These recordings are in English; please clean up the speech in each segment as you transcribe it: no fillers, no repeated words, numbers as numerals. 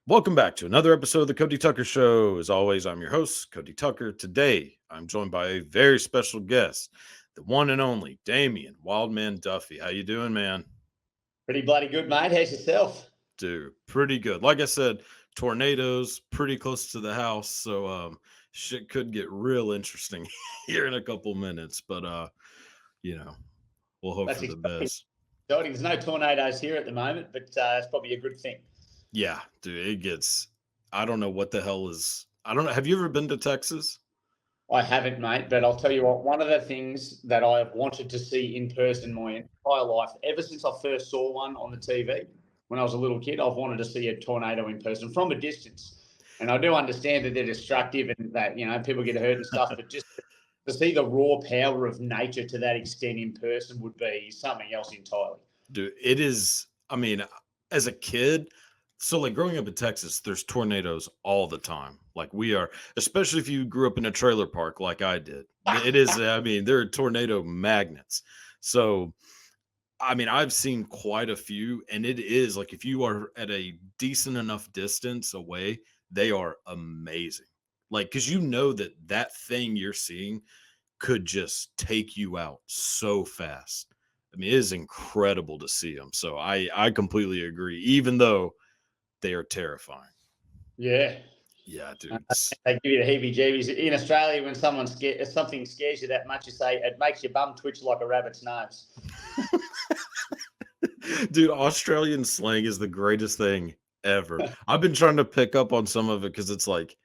Welcome back to another episode of the Cody Tucker Show. As always, I'm your host, Cody Tucker. Today, I'm joined by a very special guest, the one and only Damian Wildman Duffy. How you doing, man? Pretty bloody good, mate. How's yourself? Dude, pretty good. Like I said, tornadoes pretty close to the house, so shit could get real interesting here in a couple minutes. But you know, we'll hope That's for the exciting. best. There's no tornadoes here at the moment, but it's probably a good thing. Yeah, dude, it gets. I don't know what the hell is. I don't know. Have you ever been to Texas? I haven't, mate, but I'll tell you what, one of the things that I've wanted to see in person my entire life, ever since I first saw one on the TV when I was a little kid, I've wanted to see a tornado in person from a distance. And I do understand that they're destructive and that, people get hurt and stuff, but just to see the raw power of nature to that extent in person would be something else entirely. Dude, it is. I mean, as a kid, so like growing up in Texas, there's tornadoes all the time. Like we are, especially if you grew up in a trailer park like I did. It is. I mean, they're tornado magnets. So, I mean, I've seen quite a few, and it is like if you are at a decent enough distance away, they are amazing. Like, because you know that thing you're seeing could just take you out so fast. I mean, it is incredible to see them. So I completely agree, even though they are terrifying. Yeah. Yeah, dude. They give you the heebie-jeebies. In Australia, when something scares you that much, you say it makes your bum twitch like a rabbit's nose. Dude, Australian slang is the greatest thing ever. I've been trying to pick up on some of it because it's like,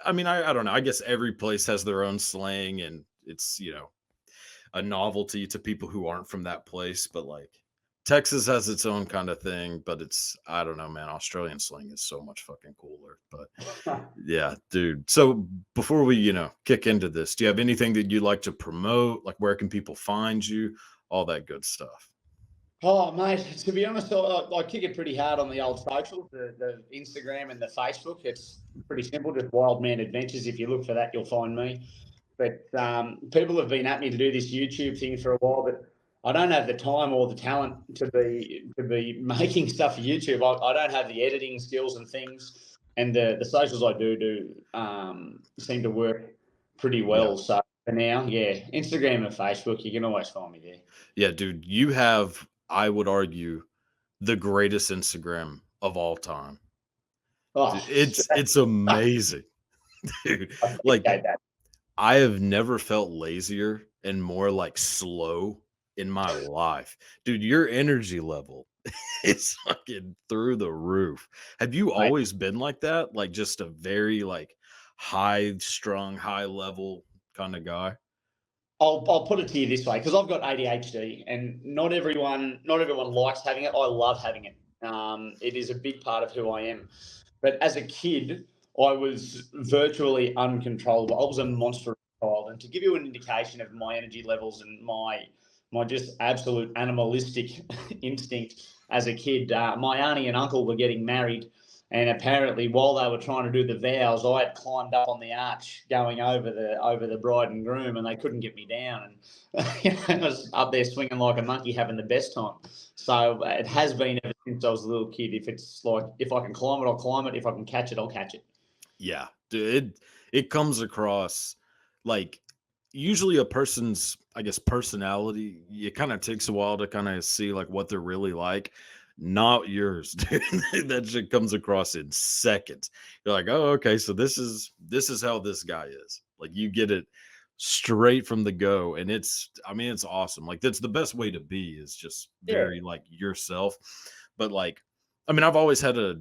I mean, I don't know. I guess every place has their own slang and it's, a novelty to people who aren't from that place. But like Texas has its own kind of thing, but it's, I don't know, man. Australian slang is so much fucking cooler. But yeah, dude. So before we, kick into this, do you have anything that you'd like to promote? Like, where can people find you? All that good stuff. Oh, mate, to be honest, I kick it pretty hard on the old socials, the Instagram and the Facebook. It's pretty simple, just Wildman Adventures. If you look for that, you'll find me. But people have been at me to do this YouTube thing for a while, but I don't have the time or the talent to be making stuff for YouTube. I don't have the editing skills and things, and the socials I do seem to work pretty Yeah. well. So for now, yeah, Instagram and Facebook, you can always find me there. Yeah, dude. You have, I would argue, the greatest Instagram of all time. Dude, Oh, it's amazing. Dude, I like appreciate that. I have never felt lazier and more like slow in my life. Dude, your energy level is fucking through the roof. Have you Mate. always been like that? Like just a very like high strung, high level kind of guy? I'll put it to you this way, because I've got ADHD, and not everyone likes having it. I love having it. It is a big part of who I am. But as a kid, I was virtually uncontrollable. I was a monster child, and to give you an indication of my energy levels and my just absolute animalistic instinct as a kid, my auntie and uncle were getting married. And apparently, while they were trying to do the vows, I had climbed up on the arch, going over the bride and groom, and they couldn't get me down. And I was up there swinging like a monkey, having the best time. So it has been ever since I was a little kid. If it's like if I can climb it, I'll climb it. If I can catch it, I'll catch it. Yeah, dude, it comes across like usually a person's, I guess, personality. It kind of takes a while to kind of see like what they're really like. Not yours, dude. That shit comes across in seconds. You're like, oh, okay, so this is how this guy is. Like you get it straight from the go, and it's, I mean, it's awesome. Like that's the best way to be is just Yeah. very like yourself. But like, I mean, I've always had a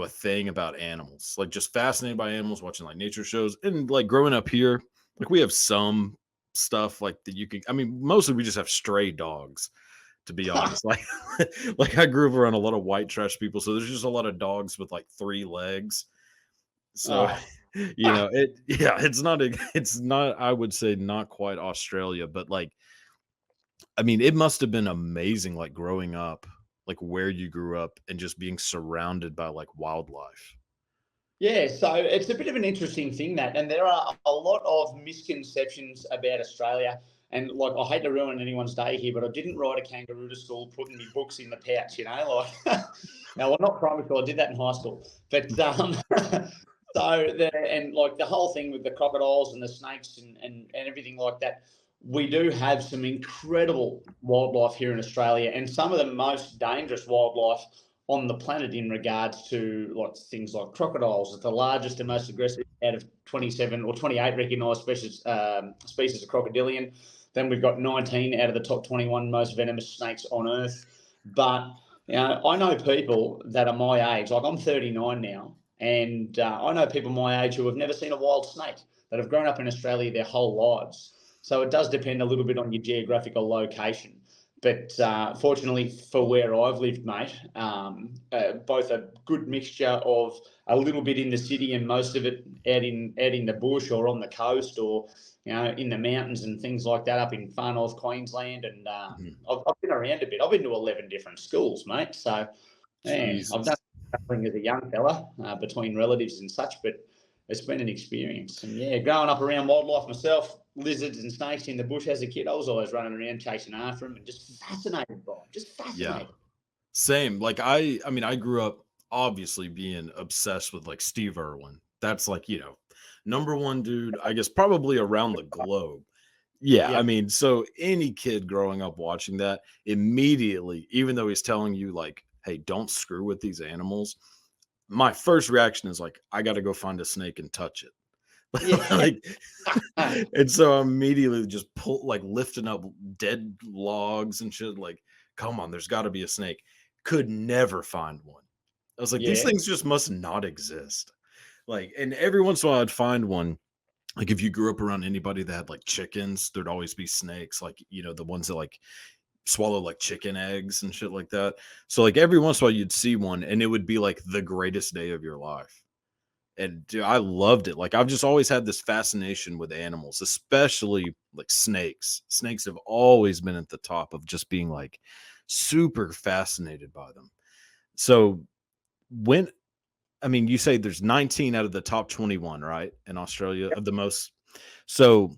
thing about animals, like just fascinated by animals, watching like nature shows, and like growing up here, like we have some stuff like that you can. I mean, mostly we just have stray dogs, to be honest. Like, like I grew up around a lot of white trash people, so there's just a lot of dogs with like three legs. So, Oh, it's not. I would say not quite Australia, but like I mean, it must have been amazing, like growing up, like where you grew up and just being surrounded by like wildlife. yeah, so it's a bit of an interesting thing that, and there are a lot of misconceptions about Australia. And like, I hate to ruin anyone's day here, but I didn't ride a kangaroo to school, putting my books in the pouch, like. Well, not primary school. I did that in high school. But and like the whole thing with the crocodiles and the snakes and everything like that, we do have some incredible wildlife here in Australia, and some of the most dangerous wildlife on the planet in regards to like things like crocodiles. It's the largest and most aggressive out of 27 or 28 recognised species of crocodilian. Then we've got 19 out of the top 21 most venomous snakes on Earth. But I know people that are my age, like I'm 39 now, and I know people my age who have never seen a wild snake, that have grown up in Australia their whole lives. So it does depend a little bit on your geographical location. But fortunately for where I've lived, mate, both a good mixture of a little bit in the city and most of it out in the bush or on the coast or in the mountains and things like that up in far north Queensland. And I've been around a bit. I've been to 11 different schools, mate. So yeah, I've done traveling as a young fella between relatives and such, but it's been an experience. And yeah, growing up around wildlife myself, lizards and snakes in the bush as a kid, I was always running around chasing after them and just fascinated by them, just fascinated. Yeah. Same. Like I mean, I grew up obviously being obsessed with like Steve Irwin. That's like, number one dude, I guess probably around the globe. Yeah, I Yeah, mean, so any kid growing up watching that immediately, even though he's telling you like, hey, don't screw with these animals, my first reaction is like, I gotta go find a snake and touch it. yeah. Like, and so I'm immediately just lifting up dead logs and shit. Like, come on, there's got to be a snake. Could never find one. I was like, these Yeah, things just must not exist. Like, and every once in a while I'd find one. Like, if you grew up around anybody that had like chickens, there'd always be snakes. Like, the ones that like swallow like chicken eggs and shit like that. So like every once in a while you'd see one, and it would be like the greatest day of your life. And dude, I loved it. Like I've just always had this fascination with animals, especially like snakes. Snakes have always been at the top of just being like super fascinated by them. So when I mean, you say there's 19 out of the top 21, right? In Australia of the most. So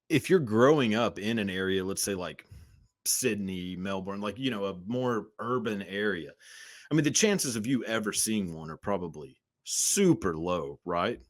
if you're growing up in an area, let's say like Sydney, Melbourne, like, a more urban area, I mean, the chances of you ever seeing one are probably super low, right?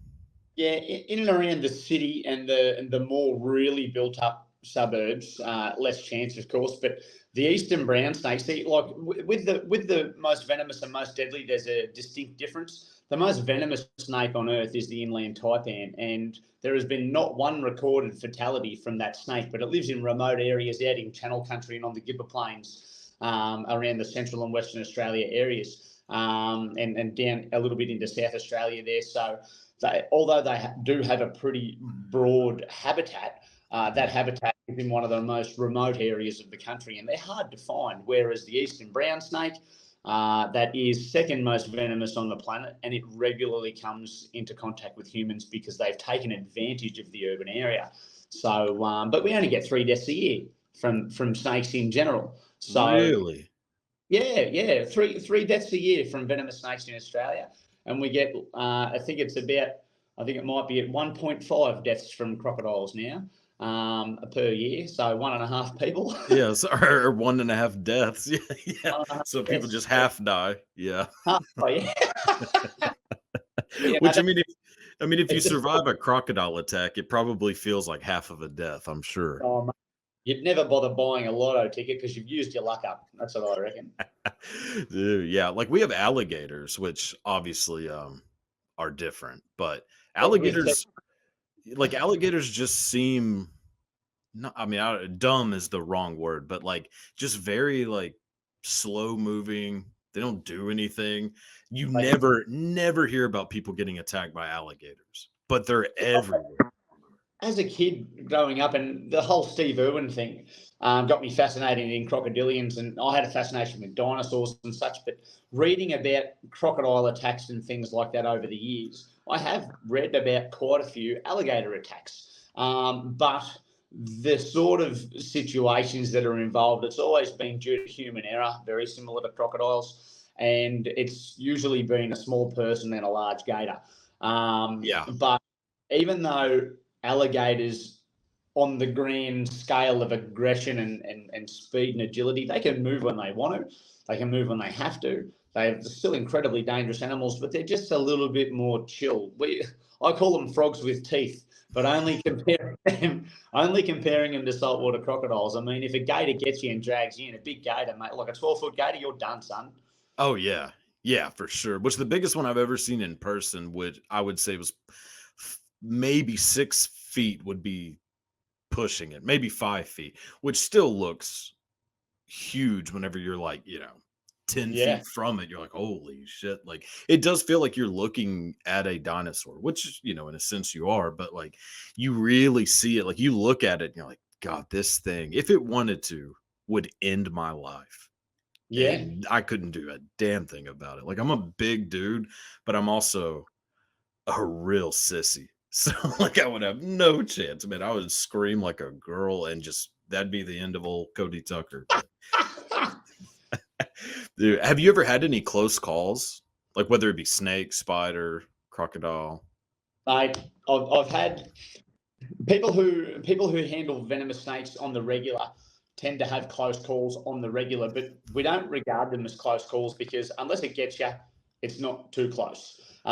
yeah. In and around the city and the more really built up suburbs, less chance, of course. But the eastern brown snake, see, like with the most venomous and most deadly, there's a distinct difference. The most venomous snake on earth is the inland taipan, and there has been not one recorded fatality from that snake. But it lives in remote areas out in Channel Country and on the Gibber Plains, around the central and western Australia areas, and down a little bit into South Australia there. So although they do have a pretty broad habitat, that habitat is in one of the most remote areas of the country, and they're hard to find. Whereas the eastern brown snake, that is second most venomous on the planet, and it regularly comes into contact with humans because they've taken advantage of the urban area. So, but we only get 3 deaths a year from snakes in general. So Really? yeah, three deaths a year from venomous snakes in Australia, and we get I think it might be at 1.5 deaths from crocodiles now per year, so 1.5 people. Yes, or 1.5 deaths. Yeah, yeah. 1.5 So people deaths. just half die. Yeah. Oh yeah, Which I mean, if you it's just, survive a crocodile attack, it probably feels like half of a death, I'm sure. oh, mate, you'd never bother buying a lotto ticket because you've used your luck up. That's what I reckon. Dude, yeah, like we have alligators, which obviously are different, but alligators alligators just seem not, I mean, dumb is the wrong word, but like just very like slow moving. They don't do anything. You never hear about people getting attacked by alligators, but they're everywhere. As a kid growing up, and the whole Steve Irwin thing got me fascinated in crocodilians, and I had a fascination with dinosaurs and such. But reading about crocodile attacks and things like that over the years, I have read about quite a few alligator attacks. But the sort of situations that are involved, it's always been due to human error, very similar to crocodiles, and it's usually been a small person and a large gator. Yeah. But even though alligators on the grand scale of aggression and speed and agility. They can move when they want to. They can move when they have to. They're still incredibly dangerous animals, but they're just a little bit more chill. I call them frogs with teeth, but only comparing them to saltwater crocodiles. I mean, if a gator gets you and drags you in, a big gator, mate, like a 12-foot gator, you're done, son. Oh yeah. Yeah, for sure. Which the biggest one I've ever seen in person, which I would say was maybe 6 feet would be pushing it, maybe 5 feet, which still looks huge whenever you're like, 10 Yeah, feet from it. You're like, holy shit. Like it does feel like you're looking at a dinosaur, which, in a sense you are, but like you really see it. Like you look at it and you're like, God, this thing, if it wanted to, would end my life. yeah. And I couldn't do a damn thing about it. Like I'm a big dude, but I'm also a real sissy. So like I would have no chance, man. I would scream like a girl and just that'd be the end of old Cody Tucker. But dude, have you ever had any close calls? Like whether it be snake, spider, crocodile? Mate, I've had people who handle venomous snakes on the regular tend to have close calls on the regular, but we don't regard them as close calls because unless it gets you, it's not too close. So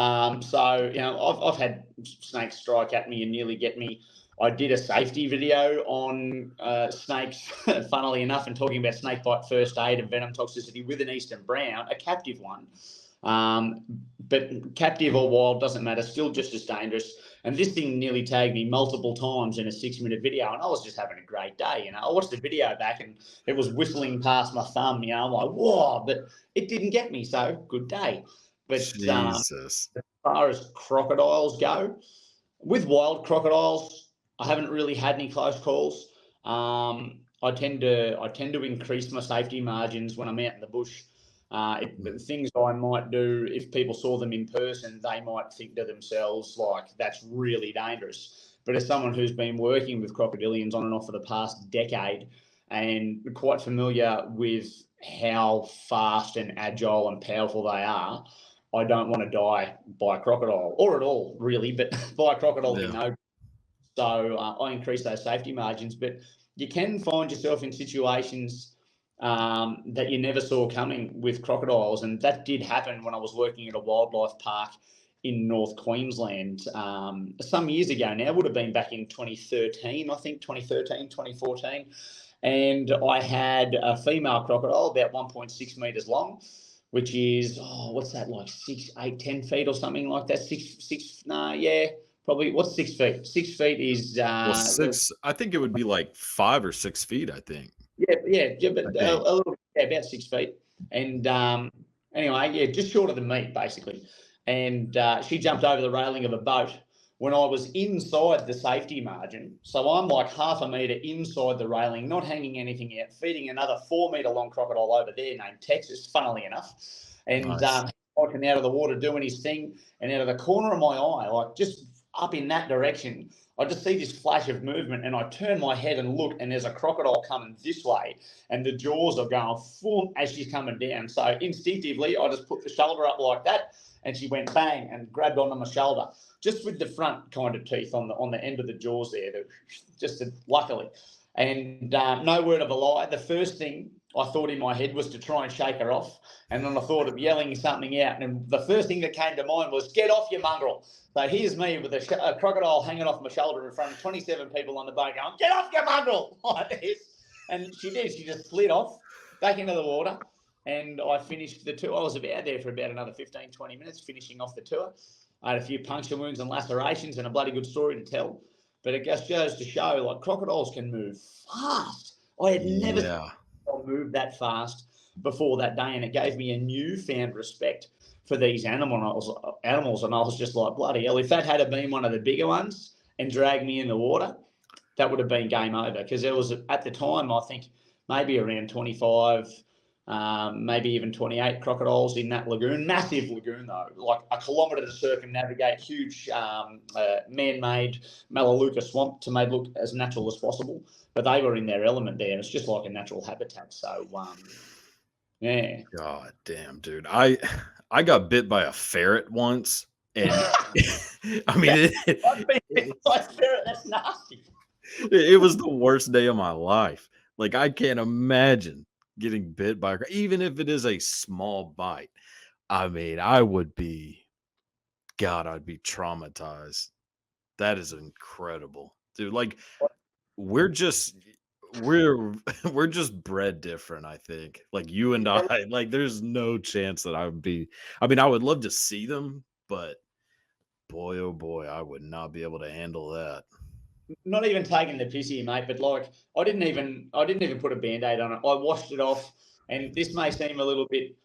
I've had snakes strike at me and nearly get me. I did a safety video on snakes, funnily enough, and talking about snake bite first aid and venom toxicity with an eastern brown, a captive one. But captive or wild doesn't matter, still just as dangerous. And this thing nearly tagged me multiple times in a 6-minute video, and I was just having a great day. I watched the video back, and it was whistling past my thumb. I'm like, whoa, but it didn't get me. So good day. But Jesus. as far as crocodiles go, with wild crocodiles, I haven't really had any close calls. I tend to increase my safety margins when I'm out in the bush. The things I might do if people saw them in person, they might think to themselves like that's really dangerous. But as someone who's been working with crocodilians on and off for the past decade and quite familiar with how fast and agile and powerful they are, I don't want to die by a crocodile or at all, really. But by a crocodile, we Yeah. know. So I increase those safety margins. But you can find yourself in situations that you never saw coming with crocodiles. And that did happen when I was working at a wildlife park in North Queensland some years ago now. It would have been back in 2013, I think, 2013, 2014. And I had a female crocodile about 1.6 meters long, which is, what's that, like 6, 8, 10 feet or something like that? Yeah, probably. What's 6 feet? 6 feet is, Well, I think it would be like 5 or 6 feet, I think. yeah, I but think. a little, yeah, about 6 feet. And anyway, yeah, just shorter than me, basically. And she jumped over the railing of a boat when I was inside the safety margin. So I'm like half a metre inside the railing, not hanging anything out, feeding another 4 metre long crocodile over there named Texas, funnily enough. And Nice. walking out of the water doing his thing. And out of the corner of my eye, like just up in that direction, I just see this flash of movement and I turn my head and look, and there's a crocodile coming this way, and the jaws are going full as she's coming down. So instinctively, I just put the shoulder up like that, and she went bang and grabbed onto my shoulder, just with the front kind of teeth on the end of the jaws there, just luckily. And no word of a lie, the first thing I thought in my head was to try and shake her off. And then I thought of yelling something out. And the first thing that came to mind was, get off, you mongrel. So here's me with a crocodile hanging off my shoulder in front of 27 people on the boat going, get off, you mongrel, like this. And she did. She just slid off back into the water. And I finished the tour. I was out there for about another 15, 20 minutes, finishing off the tour. I had a few puncture wounds and lacerations and a bloody good story to tell. But it just goes to show, like, crocodiles can move fast. I had never seen Yeah. them move that fast before that day, and it gave me a newfound respect for these animals. And I was just like, bloody hell, if that had been one of the bigger ones and dragged me in the water, that would have been game over. Because there was, at the time, I think maybe around 25, maybe even 28 crocodiles in that lagoon. Massive lagoon, though, like a kilometre to circumnavigate, huge man-made Melaleuca swamp to make it look as natural as possible. But they were in their element there, and it's just like a natural habitat. So, yeah. God damn, dude. I got bit by a ferret once, and I mean, That's nasty. It was the worst day of my life. Like, I can't imagine getting bit by a even if it is a small bite. I mean, I would be God, I'd be traumatized. That is incredible, dude. Like, we're just we're we're just bred different, I think. Like, you and I, like, there's no chance that I would be I mean, I would love to see them, but boy, oh boy, I would not be able to handle that. Not even taking the piss here, mate, but like I didn't even put a band-aid on it. I washed it off, and this may seem a little bit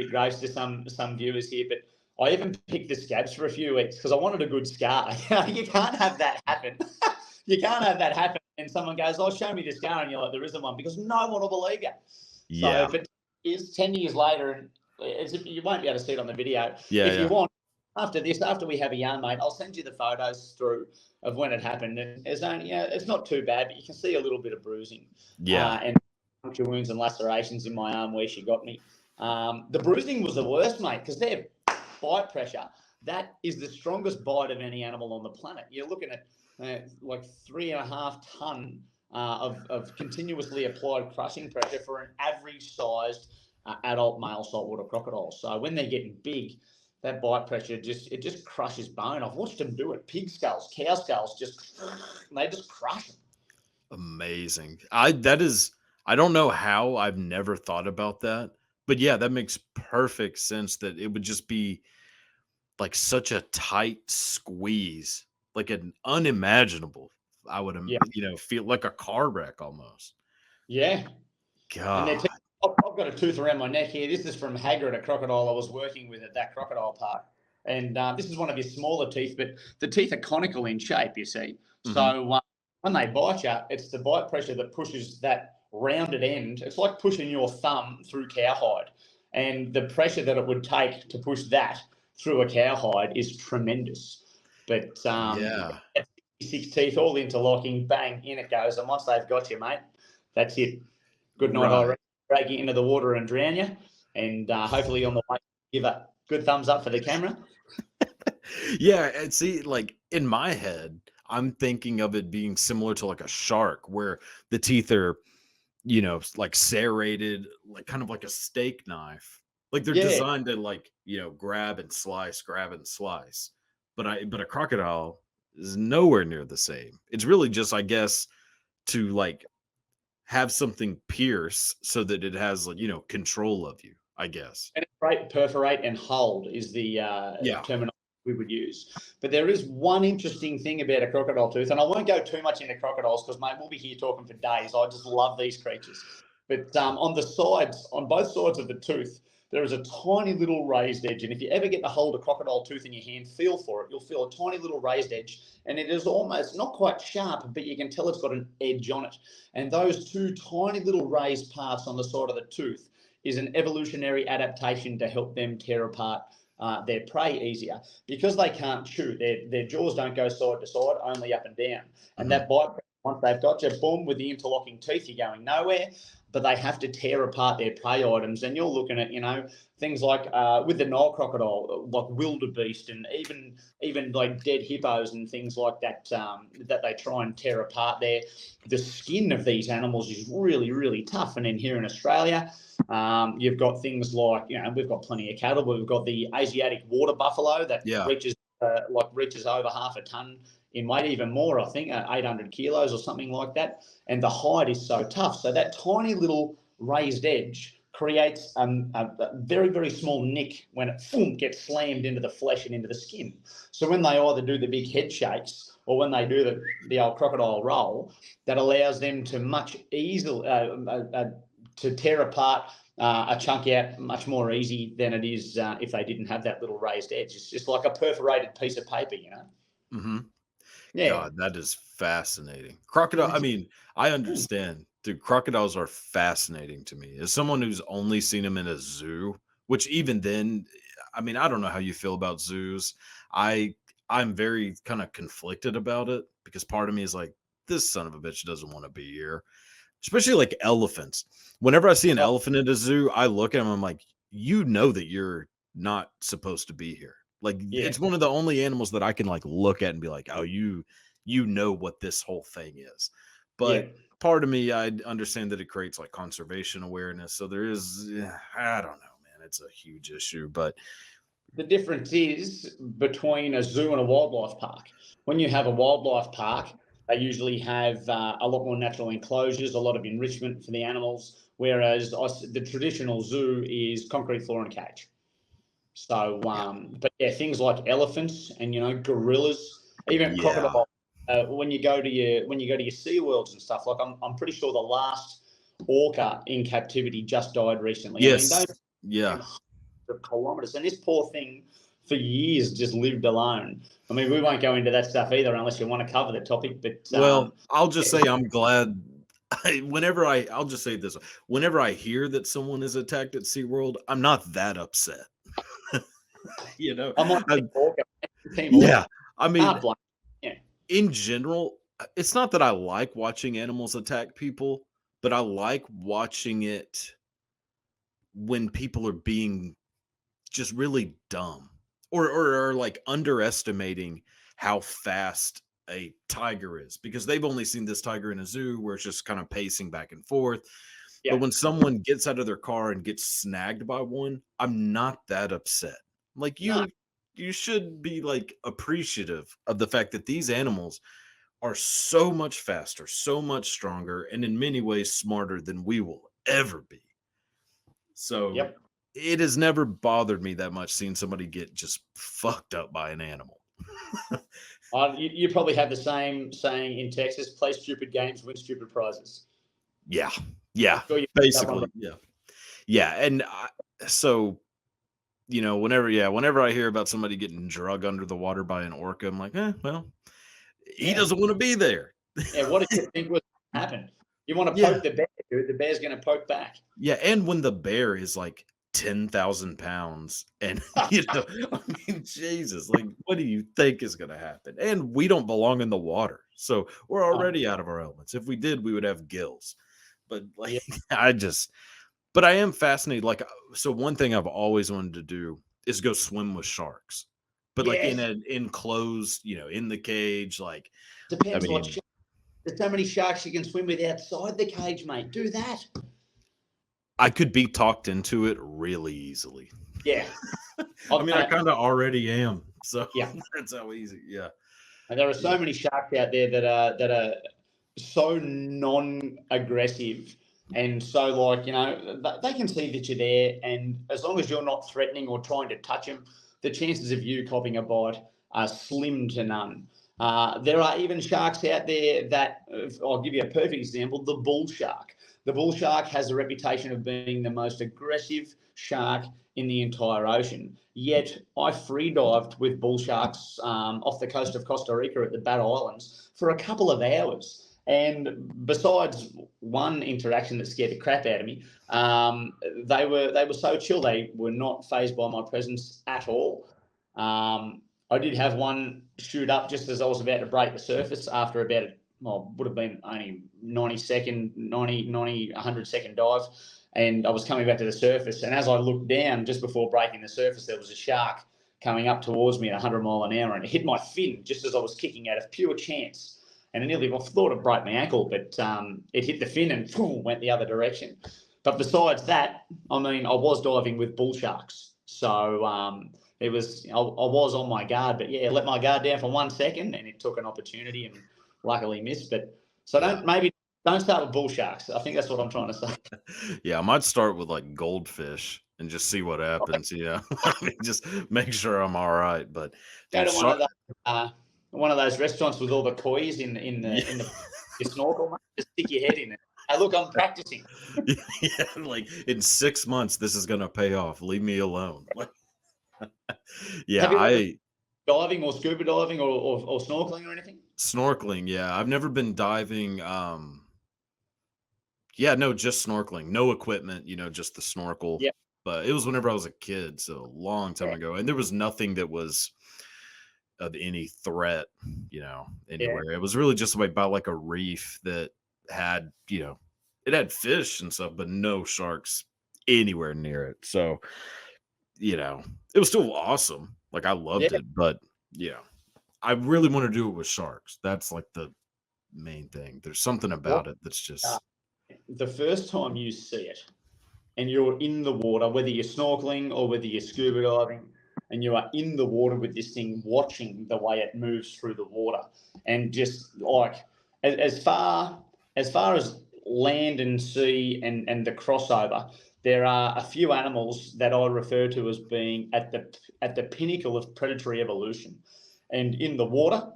gross to some viewers here, but I even picked the scabs for a few weeks because I wanted a good scar. You can't have that happen. You can't have that happen. And someone goes, "Oh, show me the scar," and you're like, "There isn't one," because no one will believe you. So, Yeah. but it's 10 years later, and you won't be able to see it on the video. Yeah, If you yeah. want, after this, after we have a yarn, mate, I'll send you the photos through of when it happened. And it's only, it's not too bad, but you can see a little bit of bruising Yeah. and puncture wounds and lacerations in my arm where she got me. The bruising was the worst, mate, because their bite pressure, that is the strongest bite of any animal on the planet. You're looking at like 3.5 ton of continuously applied crushing pressure for an average sized adult male saltwater crocodile. So when they're getting big, that bite pressure just crushes bone. I've watched them do it. Pig skulls, cow skulls, they just crush them. Amazing. I don't know how I've never thought about that. But yeah, that makes perfect sense that it would just be like such a tight squeeze, like an unimaginable. I would, Yeah, feel like a car wreck almost. yeah. And God. I've got a tooth around my neck here. This is from Hagrid, a crocodile I was working with at that crocodile park. And this is one of his smaller teeth, but the teeth are conical in shape, you see. Hmm. So when they bite you, it's the bite pressure that pushes that rounded end. It's like pushing your thumb through cowhide. And the pressure that it would take to push that through a cowhide is tremendous. But Yeah. 6 teeth all interlocking, bang, in it goes. And once they've got you, mate, that's it. Good night, Right. I drag you into the water and drown you. And hopefully on the way, give a good thumbs up for the camera. Yeah. And see, like in my head, I'm thinking of it being similar to like a shark where the teeth are like serrated, like kind of like a steak knife. Like they're Yeah, designed to like, grab and slice. But a crocodile is nowhere near the same. It's really just, I guess, to like have something pierce so that it has like, control of you, I guess. penetrate, perforate, and hold is the Yeah. terminology we would use. But there is one interesting thing about a crocodile tooth, and I won't go too much into crocodiles because, mate, we'll be here talking for days. I just love these creatures. But on the sides, on both sides of the tooth, there is a tiny little raised edge. And if you ever get to hold a crocodile tooth in your hand, feel for it. You'll feel a tiny little raised edge. And it is almost not quite sharp, but you can tell it's got an edge on it. And those two tiny little raised parts on the side of the tooth is an evolutionary adaptation to help them tear apart their prey easier because they can't chew. Their jaws don't go side to side, only up and down. And Hmm. that bite, once they've got you, boom, with the interlocking teeth, you're going nowhere. But they have to tear apart their prey items, and you're looking at things like with the Nile crocodile, like wildebeest, and even like dead hippos and things like that that they try and tear apart. The skin of these animals is really really tough. And then here in Australia, you've got things like, we've got plenty of cattle, but we've got the Asiatic water buffalo that Yeah. reaches over half a ton in weight, even more, I think, 800 kilos or something like that. And the hide is so tough. So that tiny little raised edge creates a very, very small nick when it gets slammed into the flesh and into the skin. So when they either do the big head shakes or when they do the old crocodile roll, that allows them to much easily to tear apart a chunk out much more easy than it is if they didn't have that little raised edge. It's just like a perforated piece of paper. Hmm. Yeah. God, that is fascinating. Crocodile, I mean, I understand. Dude, crocodiles are fascinating to me. As someone who's only seen them in a zoo, which even then, I mean, I don't know how you feel about zoos. I I'm very kind of conflicted about it because part of me is like, this son of a bitch doesn't want to be here. Especially like elephants. Whenever I see an Oh, elephant at a zoo, I look at him, I'm like, you know that you're not supposed to be here. Like yeah. it's one of the only animals that I can like look at and be like, oh, you know what this whole thing is. But Yeah. part of me, I understand that it creates like conservation awareness. So there is, I don't know, man, it's a huge issue. But The difference is between a zoo and a wildlife park. When you have a wildlife park, they usually have a lot more natural enclosures, a lot of enrichment for the animals, whereas the traditional zoo is concrete floor and cage. So, yeah, but yeah, things like elephants and gorillas, even yeah, crocodile. When you go to your sea worlds and stuff, like I'm pretty sure the last orca in captivity just died recently. I mean, yes, those yeah. of kilometers. And this poor thing for years just lived alone. I mean, we won't go into that stuff either unless you want to cover the topic. But Well, I'll just yeah, say I'm glad. I'll just say this: whenever I hear that someone is attacked at SeaWorld, I'm not that upset. You know, I'm on I, Team Orca. Team Orca. yeah. I mean, Can't blame. Yeah, in general, it's not that I like watching animals attack people, but I like watching it when people are being just really dumb or like underestimating how fast a tiger is because they've only seen this tiger in a zoo where it's just kind of pacing back and forth. But yeah, when someone gets out of their car and gets snagged by one, I'm not that upset. Like no, you should be like appreciative of the fact that these animals are so much faster, so much stronger, and in many ways smarter than we will ever be. So yep. it has never bothered me that much seeing somebody get just fucked up by an animal. You probably have the same saying in Texas: play stupid games, win stupid prizes. Yeah. I'm Yeah. sure you heard that one. Basically. Yeah. Yeah. And so, whenever I hear about somebody getting drug under the water by an orca, I'm like, well, he Yeah, doesn't want to be there. yeah. What did you think was going to happen? You want to Yeah. poke the bear, dude. The bear's going to poke back. Yeah. And when the bear is like 10,000 pounds, and, I mean, Jesus, like, what do you think is going to happen? And we don't belong in the water. So we're Oh, already out of our elements. If we did, we would have gills. But, like, yeah, I just, but I am fascinated. Like, so one thing I've always wanted to do is go swim with sharks, but like in yes. an enclosed, in the cage. Like, I Depends what. mean, There's so many sharks you can swim with outside the cage, mate. Do that. I could be talked into it really easily. Yeah. I I've mean, done I it. kind of already am. So Yeah. that's how easy. Yeah. And there are Yeah. so many sharks out there that are so non-aggressive and so they can see that you're there, and as long as you're not threatening or trying to touch them, the chances of you copping a bite are slim to none. There are even sharks out there that I'll give you a perfect example: the bull shark. The bull shark has a reputation of being the most aggressive shark in the entire ocean. Yet I free dived with bull sharks off the coast of Costa Rica at the Bat Islands for a couple of hours. And besides one interaction that scared the crap out of me, they were so chill. They were not phased by my presence at all. I did have one shoot up just as I was about to break the surface after about would have been only 100-second dive. And I was coming back to the surface. And as I looked down just before breaking the surface, there was a shark coming up towards me at 100 mile an hour, and it hit my fin just as I was kicking out of pure chance. And I thought it broke my ankle, but it hit the fin and went the other direction. But besides that, I mean, I was diving with bull sharks. So I was on my guard, but yeah, let my guard down for 1 second and it took an opportunity and luckily missed. But so Yeah. don't start with bull sharks. I think that's what I'm trying to say. Yeah. I might start with like goldfish and just see what happens. Yeah. I mean, just make sure I'm all right. But Go dude, to shark. one of those restaurants with all the koi's Yeah. in the your snorkel, mate. Just stick your head in it. Hey, look, I'm practicing. Yeah, like in 6 months, this is gonna pay off. Leave me alone. Like, yeah, Have you ever I diving or scuba diving or snorkeling or anything? snorkeling. Yeah, I've never been diving. Yeah, no, just snorkeling, no equipment. Just the snorkel. Yeah, But it was whenever I was a kid, so a long time yeah, ago, and there was nothing that was of any threat, yeah. anywhere. It was really just about like a reef that had, it had fish and stuff, but no sharks anywhere near it. So, it was still awesome. Like I Yeah. loved it, but yeah, I really want to do it with sharks. That's like the main thing. There's something What about it that's just the first time you see it, and you're in the water, whether you're snorkeling or whether you're scuba diving, and you are in the water with this thing, watching the way it moves through the water, and just like as far as land and sea and the crossover, there are a few animals that I refer to as being at the pinnacle of predatory evolution, and in the water,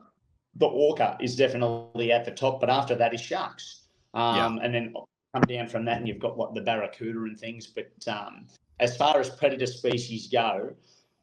the orca is definitely at the top, but after that is sharks, yeah. and then come down from that, and you've got what the barracuda and things. But as far as predator species go,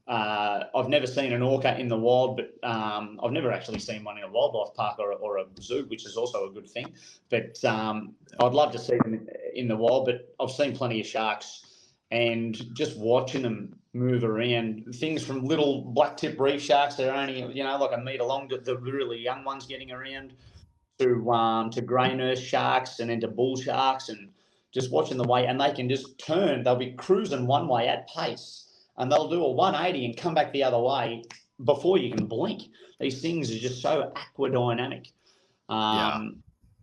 I've never seen an orca in the wild, but I've never actually seen one in a wildlife park or a zoo, which is also a good thing. But I'd love to see them in the wild. But I've seen plenty of sharks, and just watching them move around, things from little black tip reef sharks that are only like a metre long, to the really young ones getting around, to grey nurse sharks, and then to bull sharks, and just watching the way, and they can just turn. They'll be cruising one way at pace, and they'll do a 180 and come back the other way before you can blink. These things are just so aquadynamic. Yeah.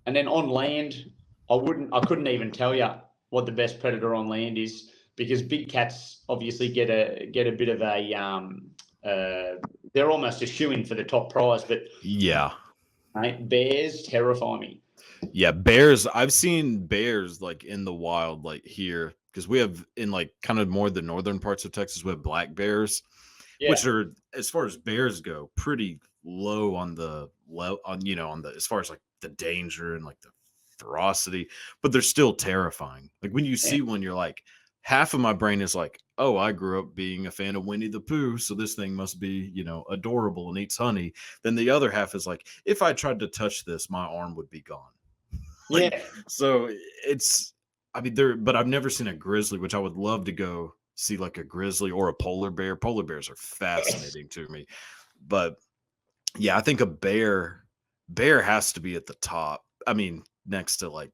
And then on land, I couldn't even tell you what the best predator on land is, because big cats obviously get a bit of they're almost a shoo-in for the top prize, but Yeah. bears terrify me. Yeah, bears. I've seen bears like in the wild, like here, because we have in like kind of more the northern parts of Texas, we have black bears, Yeah, which are, as far as bears go, pretty low on the on the, as far as like the danger and like the ferocity, but they're still terrifying. Like when you yeah, see one, you're like, half of my brain is like, oh, I grew up being a fan of Winnie the Pooh, so this thing must be, adorable and eats honey. Then the other half is like, if I tried to touch this, my arm would be gone. Like, yeah. so it's, I mean, there, but I've never seen a grizzly, which I would love to go see, like a grizzly or a polar bear. Polar bears are Yes. fascinating to me. But yeah, I think a bear has to be at the top. I mean, next to like,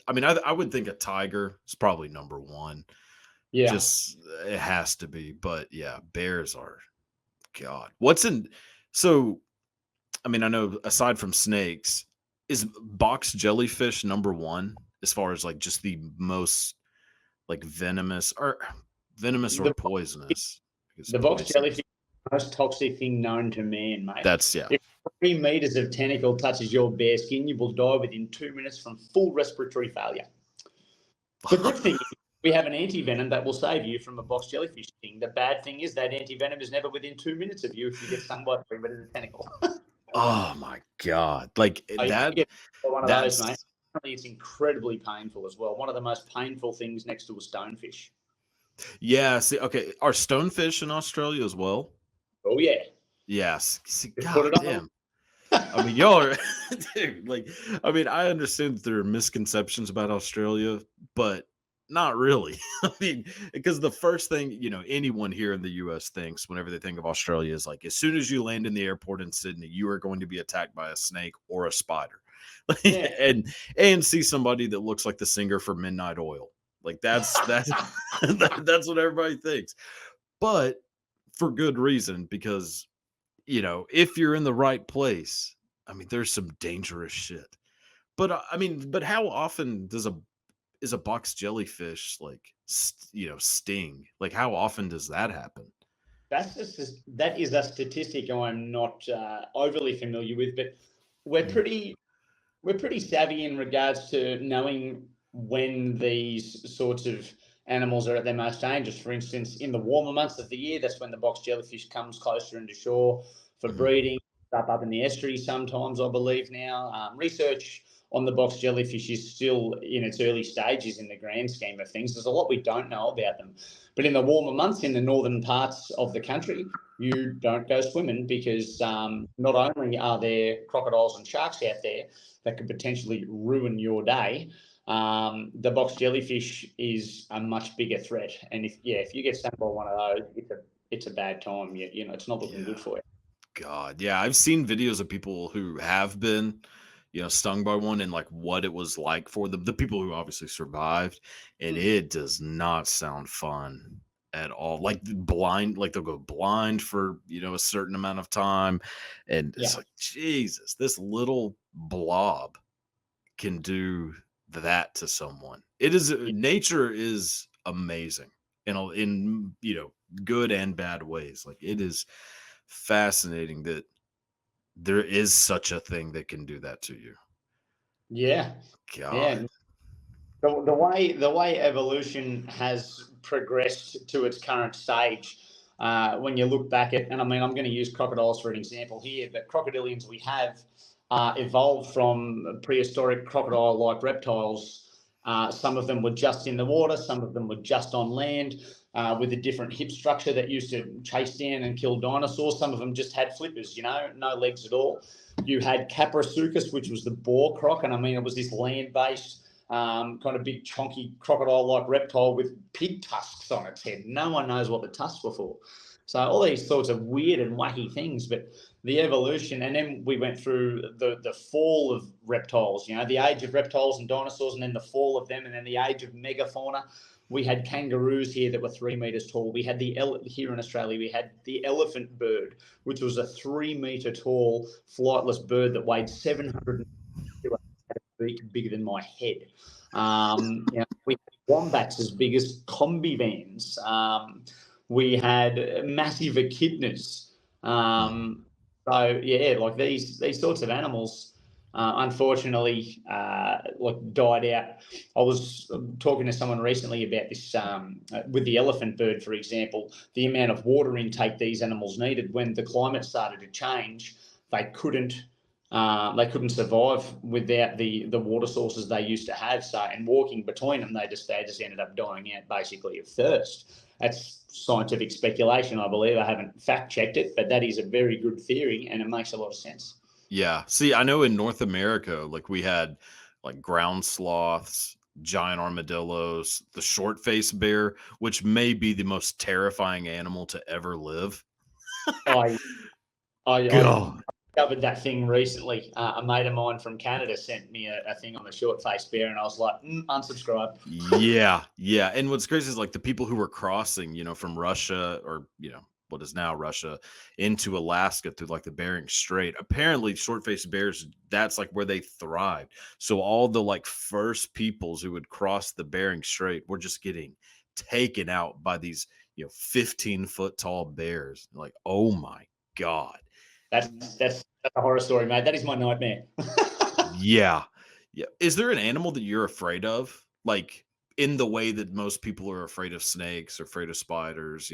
I mean, I would think a tiger is probably number one. Yeah. Just, it has to be. But yeah, bears are, God. What's in, so, I mean, I know aside from snakes, is box jellyfish number one as far as like just the most like venomous or The poisonous? Because the box poisonous. jellyfish is the most toxic thing known to man, mate. That's yeah. If 3 meters of tentacle touches your bare skin, you will die within 2 minutes from full respiratory failure. The good thing is we have an anti-venom that will save you from a box jellyfish sting. The bad thing is that anti-venom is never within 2 minutes of you if you get stung by 3 meters of tentacle. Oh my God. Like So you that get one of those, mate. that's It's incredibly painful as well. One of the most painful things next to a stonefish. yeah, see, okay. Are stonefish in Australia as well? Oh yeah, Yes. See, just put God it on. damn. I mean, y'all are dude, like, I mean, I understand that there are misconceptions about Australia, but not really. I mean, because the first thing, anyone here in the US thinks whenever they think of Australia is like, as soon as you land in the airport in Sydney, you are going to be attacked by a snake or a spider. Yeah. and see somebody that looks like the singer for Midnight Oil. Like that's that's what everybody thinks. But for good reason, because if you're in the right place, I mean, there's some dangerous shit. But I mean, but how often is a box jellyfish like sting? Like how often does that happen? That is a statistic I'm not overly familiar with, but we're Mm, pretty we're pretty savvy in regards to knowing when these sorts of animals are at their most dangerous. For instance, in the warmer months of the year, that's when the box jellyfish comes closer into shore for mhm. breeding. Up in the estuary sometimes, I believe now. Research on the box jellyfish is still in its early stages in the grand scheme of things. There's a lot we don't know about them. But in the warmer months in the northern parts of the country, you don't go swimming, because not only are there crocodiles and sharks out there that could potentially ruin your day, the box jellyfish is a much bigger threat. And if you get stung by one of those, it's a bad time. It's not looking Yeah. good for you. God. Yeah. I've seen videos of people who have been, stung by one and like what it was like for the people who obviously survived. And it does not sound fun. at all. Like blind, like they'll go blind for, a certain amount of time. And it's Yeah. like, Jesus, this little blob can do that to someone. It is nature is amazing in good and bad ways. Like it is fascinating that there is such a thing that can do that to you. Yeah. God. Yeah. The way evolution has progressed to its current stage, when you look back at, and I mean, I'm going to use crocodiles for an example here, but crocodilians we have evolved from prehistoric crocodile-like reptiles. Some of them were just in the water, some of them were just on land, with a different hip structure that used to chase down and kill dinosaurs. Some of them just had flippers, no legs at all. You had Caprosuchus, which was the boar croc, and I mean, it was this land-based kind of big, chunky crocodile-like reptile with pig tusks on its head. No one knows what the tusks were for. So all these sorts of weird and wacky things, but the evolution, and then we went through the fall of reptiles. The age of reptiles and dinosaurs, and then the fall of them, and then the age of megafauna. We had kangaroos here that were 3 meters tall. We had here in Australia. We had the elephant bird, which was a 3 meter tall flightless bird that weighed 700 bigger than my head. We had wombats as big as combi vans. We had massive echidnas. So yeah, like these sorts of animals, unfortunately, like died out. I was talking to someone recently about this, with the elephant bird, for example, the amount of water intake these animals needed when the climate started to change. They couldn't they couldn't survive without the water sources they used to have. So, and walking between them, they just ended up dying out basically of thirst. That's scientific speculation, I believe. I haven't fact checked it, but that is a very good theory, and it makes a lot of sense. Yeah. See, I know in North America, like we had like ground sloths, giant armadillos, the short faced bear, which may be the most terrifying animal to ever live. I I God. discovered that thing recently. A mate of mine from Canada sent me a thing on the short faced bear, and I was like, unsubscribe. Yeah, yeah. And what's crazy is like the people who were crossing, from Russia or, what is now Russia into Alaska through like the Bering Strait. Apparently, short-faced bears, that's like where they thrived. So all the like first peoples who would cross the Bering Strait were just getting taken out by these, 15-foot tall bears. Like, oh my God. That's a horror story, mate. That is my nightmare. Yeah. Yeah. Is there an animal that you're afraid of? Like in the way that most people are afraid of snakes or afraid of spiders?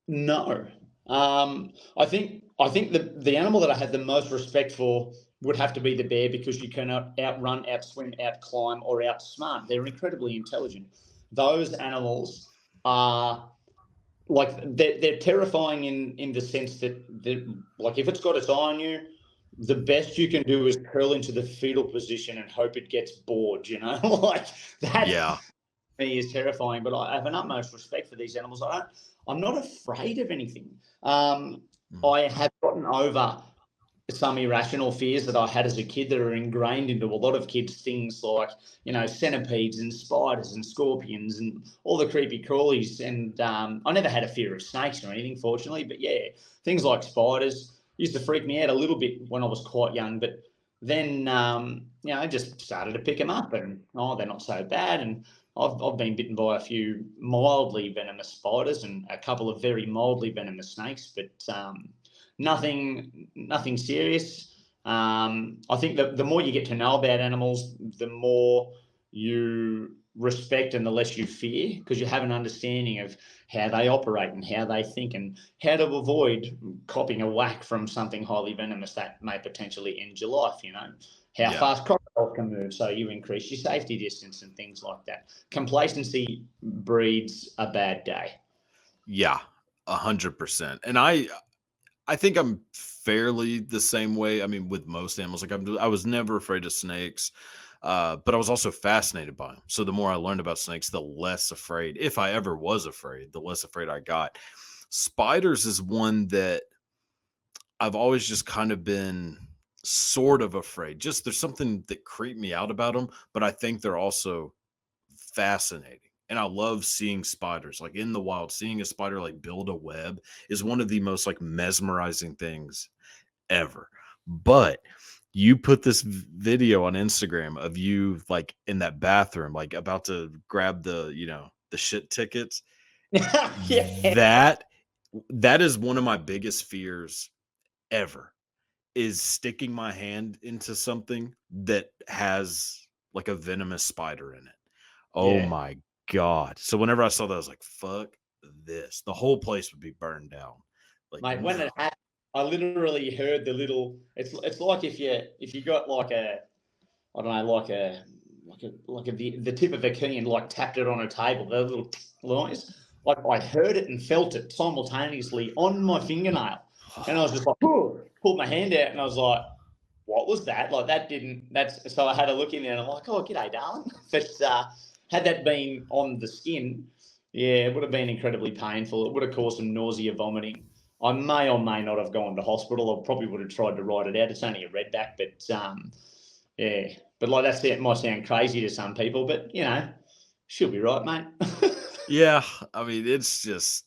No. I think the animal that I had the most respect for would have to be the bear, because you cannot outrun, outswim, outclimb, or outsmart. They're incredibly intelligent. Those animals are like they're terrifying in the sense that like if it's got its eye on you, the best you can do is curl into the fetal position and hope it gets bored. Like that Yeah. me is terrifying, but I have an utmost respect for these animals. I'm not afraid of anything. Mhm. I have gotten over some irrational fears that I had as a kid that are ingrained into a lot of kids. Things like, centipedes and spiders and scorpions and all the creepy crawlies. And I never had a fear of snakes or anything, fortunately. But yeah, things like spiders used to freak me out a little bit when I was quite young. But then, I just started to pick them up, and they're not so bad. And I've been bitten by a few mildly venomous spiders and a couple of very mildly venomous snakes, but nothing serious. I think that the more you get to know about animals, the more you respect and the less you fear, because you have an understanding of how they operate and how they think and how to avoid copping a whack from something highly venomous that may potentially end your life. How Yeah. fast crocodiles can move, so you increase your safety distance and things like that. Complacency breeds a bad day. Yeah. 100%. And I think I'm fairly the same way. I mean, with most animals, like I was never afraid of snakes, but I was also fascinated by them. So the more I learned about snakes, the less afraid, if I ever was afraid, the less afraid I got. Spiders is one that I've always just kind of been sort of afraid. Just there's something that creeped me out about them, but I think they're also fascinating. and I love seeing spiders like in the wild. Seeing a spider like build a web is one of the most like mesmerizing things ever. But you put this video on Instagram of you like in that bathroom, like about to grab the shit tickets. Yeah. That is one of my biggest fears ever, is sticking my hand into something that has like a venomous spider in it. Oh Yeah. my God. So whenever I saw that, I was like, fuck this. The whole place would be burned down. Like, Mate, when no. it happened, I literally heard the little. It's like if you got like a, I don't know, like the tip of a key and like tapped it on a table, the little noise. Like I heard it and felt it simultaneously on my fingernail, and I was just like, pulled my hand out, and I was like, what was that? Like that didn't. That's so I had a look in there, and I'm like, oh, g'day, darling. But had that been on the skin, yeah, it would have been incredibly painful. It would have caused some nausea, vomiting. I may or may not have gone to hospital. I probably would have tried to write it out. It's only a redback, but yeah. But like that's it might sound crazy to some people, but she'll be right, mate. Yeah. I mean, it's just,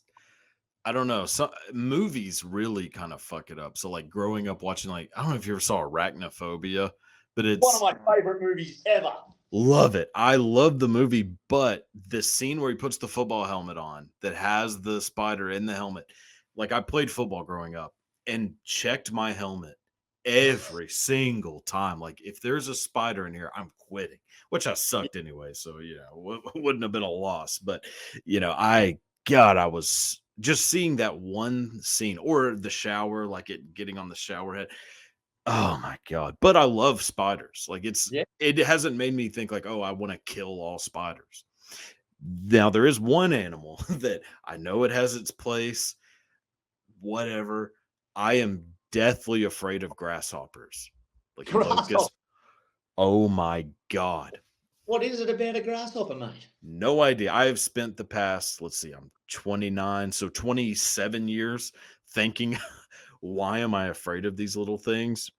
I don't know. Some movies really kind of fuck it up. So like growing up watching, like, I don't know if you ever saw Arachnophobia, but One of it's, my favorite movies ever. love it. I love the movie, but the scene where he puts the football helmet on that has the spider in the helmet. Like I played football growing up and checked my helmet every single time. Like if there's a spider in here, I'm quitting, which I sucked anyway. So, wouldn't have been a loss. But, I was just seeing that one scene or the shower, like it getting on the shower head. Oh my God. But I love spiders. Like Yeah. it hasn't made me think like, oh, I want to kill all spiders. Now there is one animal that I know it has its place, whatever. I am deathly afraid of grasshoppers. Like Grasshopper. locusts. Oh my God. What is it about a grasshopper, mate? No idea. I have spent the past, let's see, I'm 29, so 27 years thinking, why am I afraid of these little things?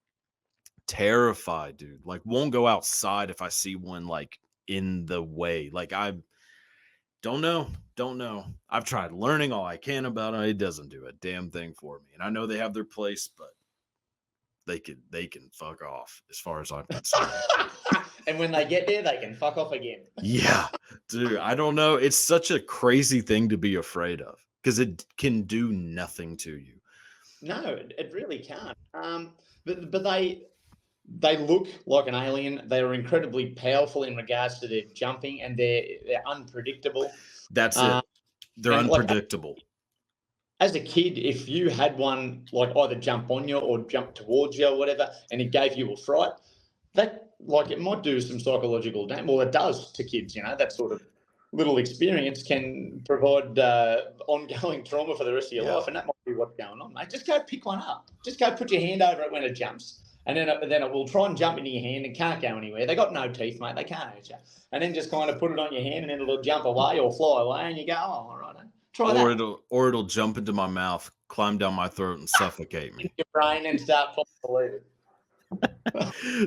Terrified, dude. Like won't go outside if I see one like in the way. Like I don't know. I've tried learning all I can about it. It doesn't do a damn thing for me. And I know they have their place, but they can fuck off as far as I'm concerned. And when they get there, they can fuck off again. Yeah, dude. I don't know. It's such a crazy thing to be afraid of because it can do nothing to you. No, it really can't. But they look like an alien. They are incredibly powerful in regards to their jumping, and they're unpredictable. That's it. They're and like, unpredictable. as a kid, if you had one like either jump on you or jump towards you or whatever, and it gave you a fright, that like it might do some psychological damage. Well, it does to kids. That sort of little experience can provide ongoing trauma for the rest of your life, and that might be what's going on, mate. Just go pick one up. Just go put your hand over it when it jumps. And then it will try and jump into your hand and can't go anywhere. They got no teeth, mate. They can't hurt you. And then just kind of put it on your hand and then it'll jump away or fly away and you go, oh, all right. Try that. Or it'll jump into my mouth, climb down my throat, and suffocate me. Your brain and start believing.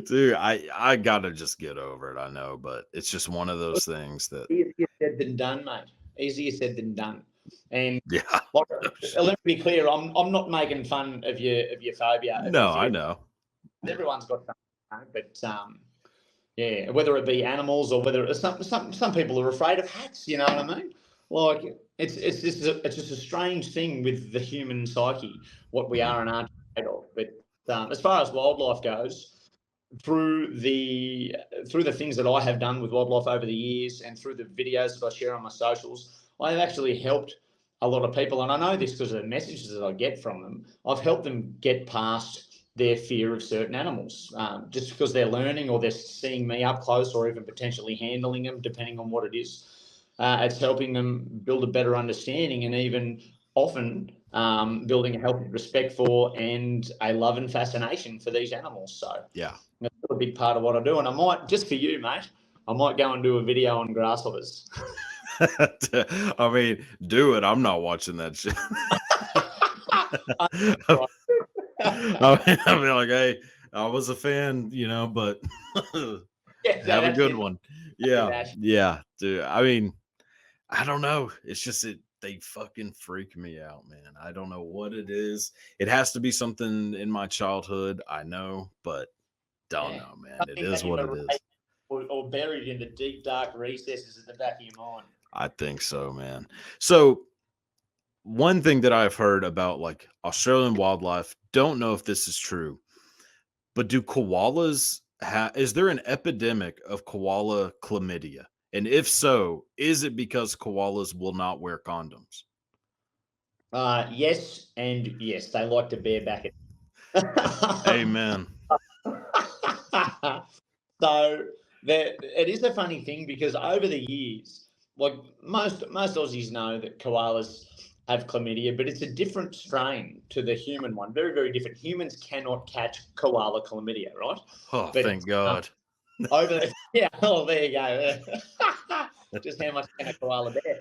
Dude, I gotta just get over it. I know, but it's just one of those things that Easier said than done, mate. Easier said than done. And yeah. Let me be clear. I'm not making fun of your phobia. No, I know. Everyone's got something, but yeah, whether it be animals or whether some people are afraid of hats. You know what I mean? Like it's just a strange thing with the human psyche, what we are and aren't afraid of. But as far as wildlife goes, through the things that I have done with wildlife over the years and through the videos that I share on my socials, I have actually helped a lot of people, and I know this because of the messages that I get from them. I've helped them get past their fear of certain animals, just because they're learning or they're seeing me up close or even potentially handling them, depending on what it is. It's helping them build a better understanding and even often building a healthy respect for and a love and fascination for these animals. So yeah, that's a big part of what I do. And I might, just for you, mate, I might go and do a video on grasshoppers. I mean, do it. I'm not watching that shit. I mean, like, hey, I was a fan, but have a good one. Yeah, dude. I mean, I don't know. It's just they fucking freak me out, man. I don't know what it is. It has to be something in my childhood, I know, but don't Yeah. know, man. It Something that is you've what it is. erased or buried in the deep, dark recesses at the back of your mind. I think so, man. So, one thing that I've heard about like Australian wildlife, don't know if this is true, but do koalas is there an epidemic of koala chlamydia? And if so, is it because koalas will not wear condoms? Yes, and yes, they like to bareback it. Amen. So it is a funny thing because over the years, like most Aussies know that koalas have chlamydia, but it's a different strain to the human one. Very, very different. Humans cannot catch koala chlamydia, right? Oh, But thank God. over the yeah, oh there you go. Just how much can a koala bear?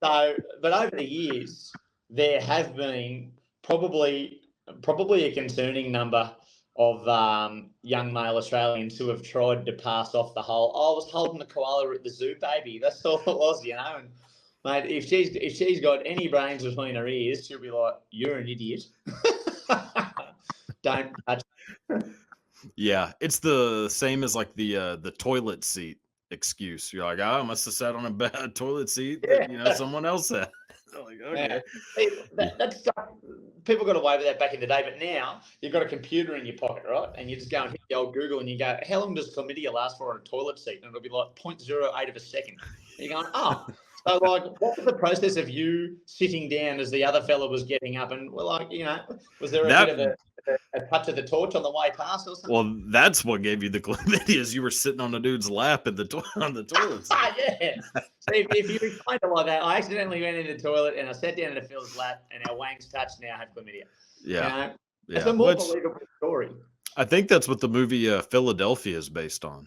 But over the years, there have been probably a concerning number of young male Australians who have tried to pass off the whole. Oh, I was holding the koala at the zoo, baby. That's all it was, you know. And mate, if she's got any brains between her ears, she'll be like, "You're an idiot. Don't touch." Yeah, it's the same as like the toilet seat excuse. You're like, oh, I must have sat on a bad toilet seat that Yeah. someone else had. Like, Yeah, okay. Yeah. that's people got away with that back in the day, but now you've got a computer in your pocket, right? And you just go and hit the old Google, and you go, "How long does chlamydia last for on a toilet seat?" And it'll be like 0.08 of a second. And you're going, "Oh." So, like, what was the process of you sitting down as the other fella was getting up? And well, like, was there a bit That of a touch of the torch on the way past or something? well, that's what gave you the chlamydia is you were sitting on a dude's lap at on the toilet seat. Yeah. So if you explain it like that, I accidentally went in the toilet and I sat down in a Phil's lap and our wangs touched. Now I have chlamydia. Yeah. It's Yeah. a more Which believable story. I think that's what the movie Philadelphia is based on.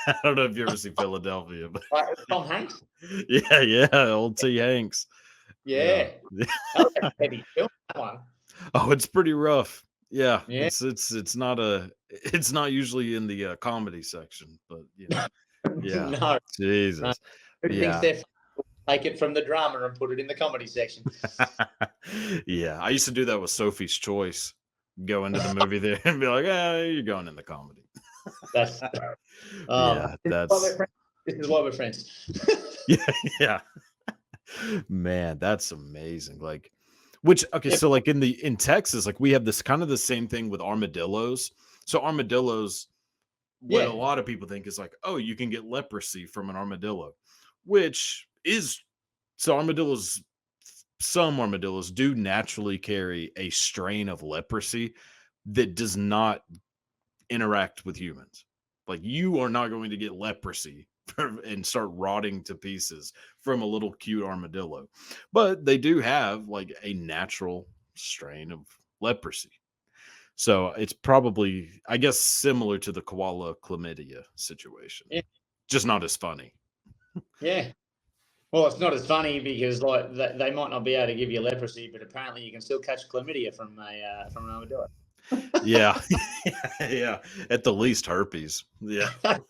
I don't know if you ever see Philadelphia, but Like Tom Hanks. yeah, yeah, old T. Hanks. Yeah. Yeah, that was a heavy film. That one. Oh, it's pretty rough. Yeah, Yeah. it's not usually in the comedy section, but yeah, No, no. Jesus, Who thinks yeah, they're take it from the drama and put it in the comedy section? yeah. I used to do that with Sophie's Choice. Go into the movie there and be like, "Ah, you're going in the comedy." That's Yeah, this is why we're that's friends. This is why we're friends. yeah, yeah. Man, that's amazing. Like, which okay, Yeah, so like in Texas, like we have this kind of the same thing with armadillos. So armadillos, what a yeah. lot of people think is like, oh, you can get leprosy from an armadillo, which is so armadillos. Some armadillos do naturally carry a strain of leprosy that does not interact with humans. Like you are not going to get leprosy and start rotting to pieces from a little cute armadillo. But they do have like a natural strain of leprosy. So it's probably, I guess, similar to the koala chlamydia situation, Yeah. just not as funny. Yeah. Well, it's not as funny because like they might not be able to give you leprosy, but apparently you can still catch chlamydia from an armadillo. Yeah. Yeah. At the least, herpes. Yeah. Oh,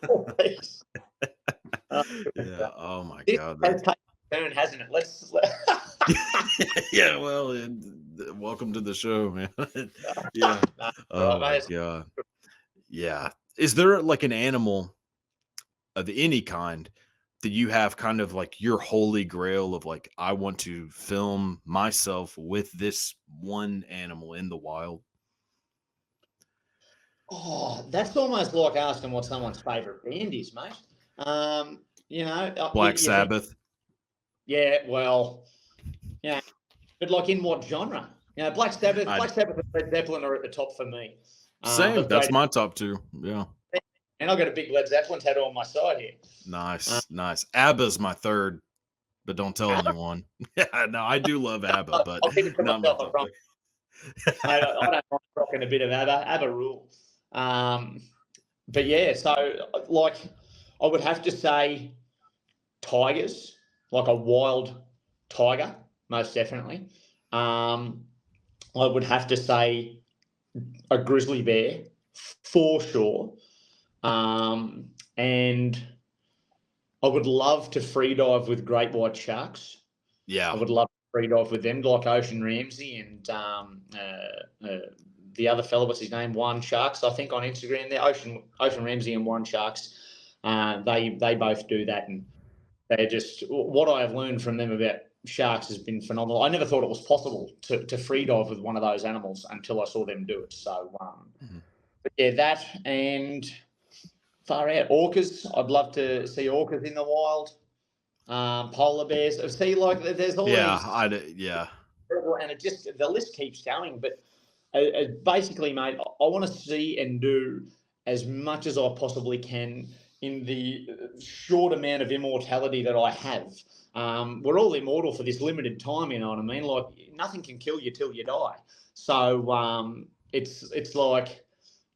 Yeah. Oh my this God. has That's taken a turn, hasn't it? Let's. yeah. Well, welcome to the show, man. Yeah. No, Oh my right, mate. God. Yeah. Is there like an animal of any kind that you have kind of like your holy grail of like, I want to film myself with this one animal in the wild? Oh, that's almost like asking what someone's favourite band is, mate. Black You think, Sabbath. yeah, well, yeah, but like in what genre? I Black Sabbath and Led Zeppelin are at the top for me. Same. Of That's great, my top two. Yeah. and I've got a big Led Zeppelin tattoo on my side here. Nice. Nice. ABBA's my third, but don't tell anyone. Yeah, no, I do love ABBA, but I'll keep it to not my myself, I top promise. pick. I don't mind rocking a bit of ABBA. ABBA rule. Um, but yeah, so like I would have to say tigers, like a wild tiger, most definitely. Um, I would have to say a grizzly bear for sure. And I would love to free dive with great white sharks. I Yeah. would love to free dive with them, like Ocean Ramsey and the other fella, what's his name? One Sharks, I think, on Instagram. There, Ocean Ramsey and One Sharks. They both do that, and they're just what I have learned from them about sharks has been phenomenal. I never thought it was possible to free dive with one of those animals until I saw them do it. So, but yeah, that and far out orcas. I'd love to see orcas in the wild. Polar bears. See, like there's all Yeah. these, Yeah. and it just the list keeps going. But basically, mate, I want to see and do as much as I possibly can in the short amount of immortality that I have. We're all immortal for this limited time, you know what I mean? Like nothing can kill you till you die. So it's like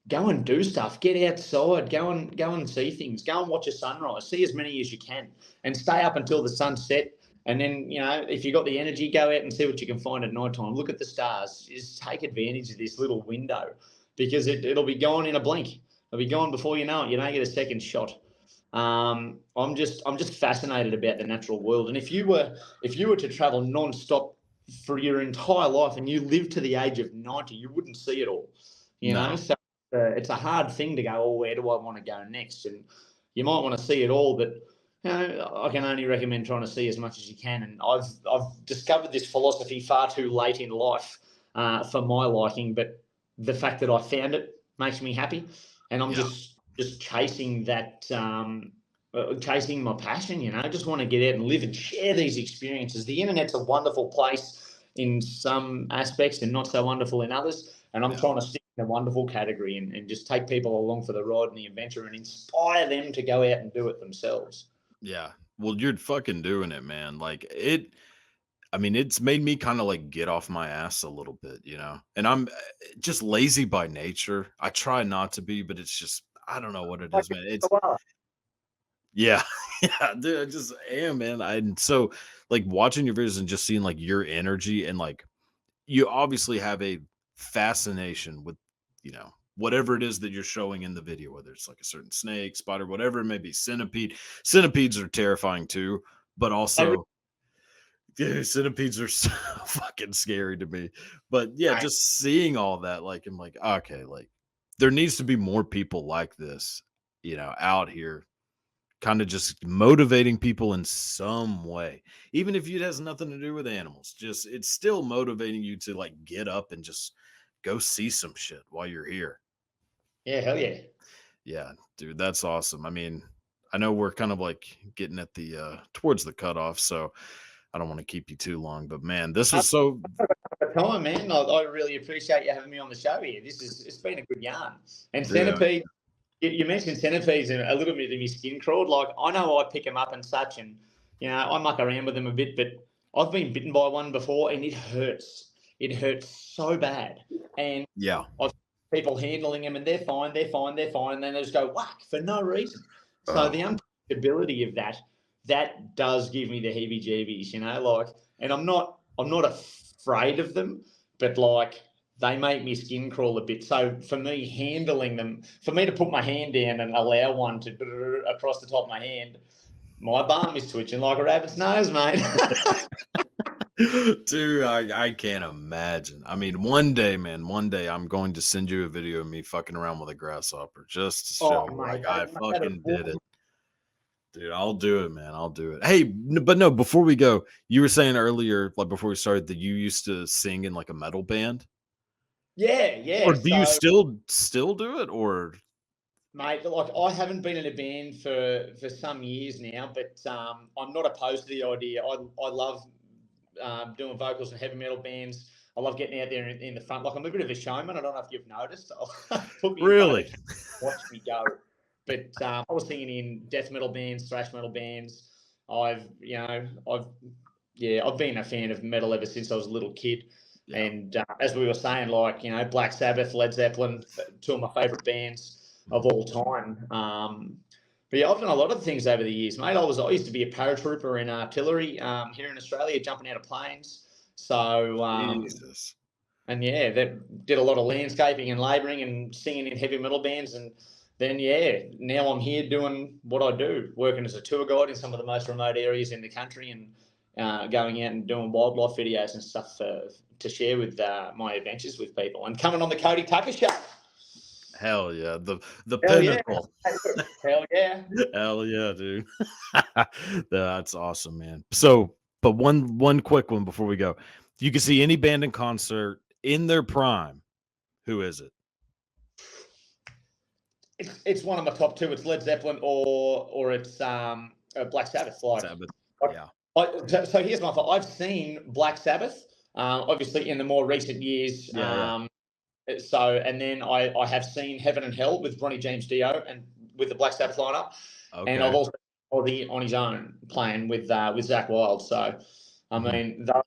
go and do stuff, get outside, go and see things, go and watch a sunrise, see as many as you can, and stay up until the sunset. And then, you know, if you've got the energy, go out and see what you can find at night time. Look at the stars. Just take advantage of this little window because it'll be gone in a blink. It'll be gone before you know it. You don't get a second shot. I'm just fascinated about the natural world. And if you were to travel non-stop for your entire life and you lived to the age of 90, you wouldn't see it all. You know, No. so it's a hard thing to go, oh, where do I want to go next? And you might want to see it all, but you know, I can only recommend trying to see as much as you can. And I've discovered this philosophy far too late in life for my liking, but the fact that I found it makes me happy, and I'm Yeah. just chasing that. Chasing my passion, you know, I just want to get out and live and share these experiences. The internet's a wonderful place in some aspects and not so wonderful in others. And I'm trying to stick in the wonderful category and just take people along for the ride and the adventure and inspire them to go out and do it themselves. Yeah. Well, you're fucking doing it, man. Like it. I mean, it's made me kind of like get off my ass a little bit, you know. And I'm just lazy by nature. I try not to be, but it's just I don't know what it is, man. It's yeah, yeah, dude, I just am, man. And so like watching your videos and just seeing like your energy and like you obviously have a fascination with, you know, whatever it is that you're showing in the video, whether it's like a certain snake, spider, whatever it may be, centipede. Centipedes are terrifying too, but also, dude, centipedes are so fucking scary to me. But yeah, just seeing all that, like, I'm like, okay, like, there needs to be more people like this, you know, out here kind of just motivating people in some way, even if it has nothing to do with animals. Just it's still motivating you to like get up and just go see some shit while you're here. Yeah, hell yeah. Yeah, dude, that's awesome. I mean, I know we're kind of like getting at the towards the cutoff, so I don't want to keep you too long, but man, this was so Time, man. I really appreciate you having me on the show here. It's been a good yarn. And yeah, centipede, you mentioned centipedes and a little bit of my skin crawled. Like I know I pick them up and such, and you know I muck around with them a bit. But I've been bitten by one before, and it hurts. It hurts so bad. And yeah, I've people handling them, and they're fine, they're fine, they're fine, and then they just go whack for no reason. So the oh, unpredictability of that does give me the heebie-jeebies, you know. Like, and I'm not afraid of them, but like they make me skin crawl a bit. So for me, handling them, for me to put my hand down and allow one to across the top of my hand, my bum is twitching like a rabbit's nose, mate. dude, I can't imagine. I mean, one day, man, one day I'm going to send you a video of me fucking around with a grasshopper just to Oh, show mate, like I that'd fucking did it. Dude, I'll do it, man. I'll do it. Hey, but no, before we go, you were saying earlier, like before we started, that you used to sing in like a metal band, yeah, or yeah. do you So still do it, or mate, like I haven't been in a band for some years now, but I'm not opposed to the idea. I love doing vocals in heavy metal bands. I love getting out there in the front. Like I'm a bit of a showman. I don't know if you've noticed. Put me in front of a really? camera, watch me go. But I was singing in death metal bands, thrash metal bands. I've been a fan of metal ever since I was a little kid. Yeah. And as we were saying, like, you know, Black Sabbath, Led Zeppelin, two of my favorite bands of all time. But yeah, I've done a lot of things over the years, mate. I used to be a paratrooper in artillery here in Australia, jumping out of planes. So Jesus. and yeah, that did a lot of landscaping and labouring and singing in heavy metal bands. And then yeah, now I'm here doing what I do, working as a tour guide in some of the most remote areas in the country, and going out and doing wildlife videos and stuff to share with my adventures with people, and coming on the Cody Tucker show. Hell yeah. The Hell yeah. pinnacle. Hell yeah. Hell yeah, dude. That's awesome, man. So, but one quick one before we go. You can see any band in concert in their prime. Who is it? It's one of my top two. It's Led Zeppelin or it's Black Sabbath. Like, Sabbath. Yeah. So here's my thought. I've seen Black Sabbath, obviously in the more recent years. Yeah. So, and then I have seen Heaven and Hell with Ronnie James Dio and with the Black Sabbath lineup, and I've Okay. also Ozzy on his own playing with Zach Wilde. So, I mean, those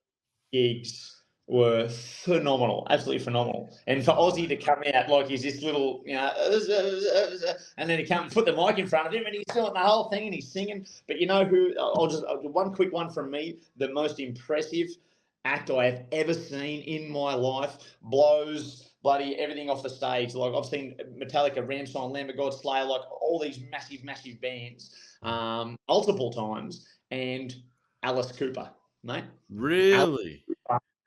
gigs were phenomenal, absolutely phenomenal. And for Ozzy to come out like he's this little, and then he come and put the mic in front of him and he's doing the whole thing and he's singing. But you know who? I'll one quick one from me. The most impressive act I have ever seen in my life, blows bloody everything off the stage. Like, I've seen Metallica, Rammstein, Lamb of God, Slayer, like all these massive bands, multiple times, and Alice Cooper, mate. Really?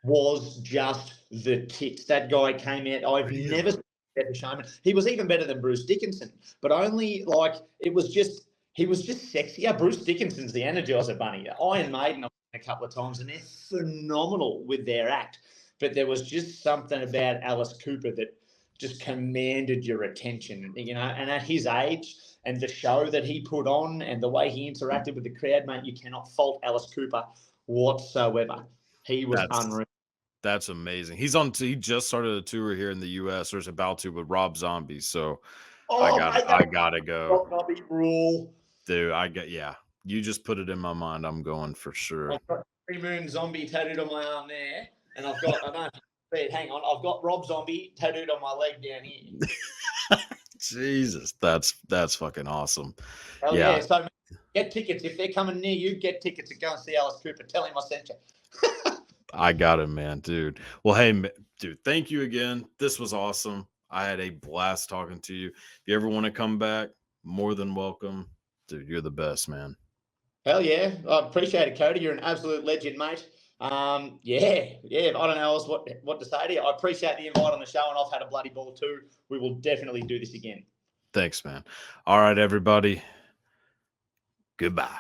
Was just the tits. That guy came out. I've never seen a better showman. He was even better than Bruce Dickinson, but only like he was just sexier. Bruce Dickinson's the Energizer Bunny. Iron Maiden I've seen a couple of times, and they're phenomenal with their act. But there was just something about Alice Cooper that just commanded your attention, and at his age and the show that he put on and the way he interacted with the crowd, mate, you cannot fault Alice Cooper whatsoever. He was unreal. That's amazing. He just started a tour here in the US, or is about to, with Rob Zombie. So I gotta go. Robbie rule. Dude, you just put it in my mind. I'm going for sure. I've got 3 Moon Zombie tattooed on my arm there, and I've got, I don't know if hang on, I've got Rob Zombie tattooed on my leg down here. Jesus, that's fucking awesome. Hell yeah. So get tickets. If they're coming near you, get tickets and go and see Alice Cooper. Tell him I sent you. I got it, man, dude. Well, hey, dude, thank you again. This was awesome. I had a blast talking to you. If you ever want to come back, more than welcome. Dude, you're the best, man. Hell yeah. I appreciate it, Cody. You're an absolute legend, mate. Yeah. I don't know else what to say to you. I appreciate the invite on the show, and I've had a bloody ball too. We will definitely do this again. Thanks, man. All right, everybody. Goodbye.